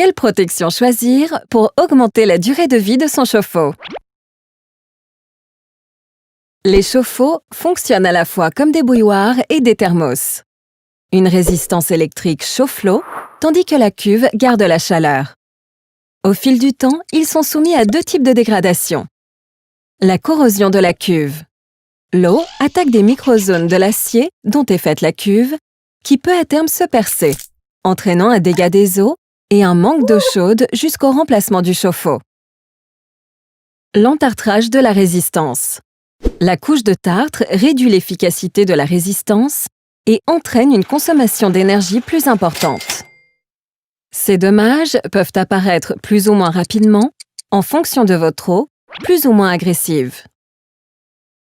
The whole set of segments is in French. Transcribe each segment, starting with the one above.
Quelle protection choisir pour augmenter la durée de vie de son chauffe-eau? Les chauffe-eau fonctionnent à la fois comme des bouilloires et des thermos. Une résistance électrique chauffe l'eau, tandis que la cuve garde la chaleur. Au fil du temps, ils sont soumis à deux types de dégradation. La corrosion de la cuve. L'eau attaque des microzones de l'acier dont est faite la cuve, qui peut à terme se percer, entraînant un dégât des eaux et un manque d'eau chaude jusqu'au remplacement du chauffe-eau. L'entartrage de la résistance. La couche de tartre réduit l'efficacité de la résistance et entraîne une consommation d'énergie plus importante. Ces dommages peuvent apparaître plus ou moins rapidement en fonction de votre eau, plus ou moins agressive.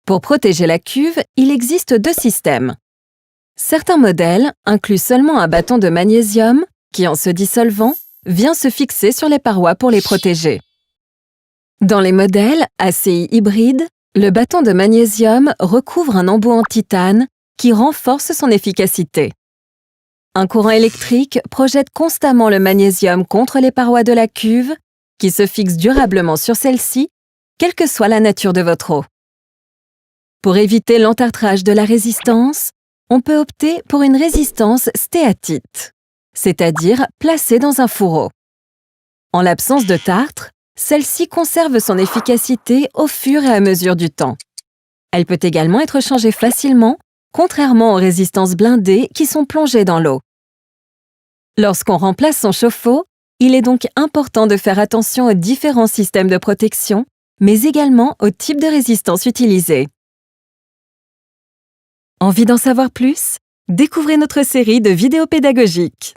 Pour protéger la cuve, il existe deux systèmes. Certains modèles incluent seulement un bâton de magnésium qui, en se dissolvant, vient se fixer sur les parois pour les protéger. Dans les modèles ACI hybrides, le bâton de magnésium recouvre un embout en titane qui renforce son efficacité. Un courant électrique projette constamment le magnésium contre les parois de la cuve, qui se fixe durablement sur celle-ci, quelle que soit la nature de votre eau. Pour éviter l'entartrage de la résistance, on peut opter pour une résistance stéatite, c'est-à-dire placée dans un fourreau. En l'absence de tartre, celle-ci conserve son efficacité au fur et à mesure du temps. Elle peut également être changée facilement, contrairement aux résistances blindées qui sont plongées dans l'eau. Lorsqu'on remplace son chauffe-eau, il est donc important de faire attention aux différents systèmes de protection, mais également au type de résistance utilisée. Envie d'en savoir plus? Découvrez notre série de vidéos pédagogiques.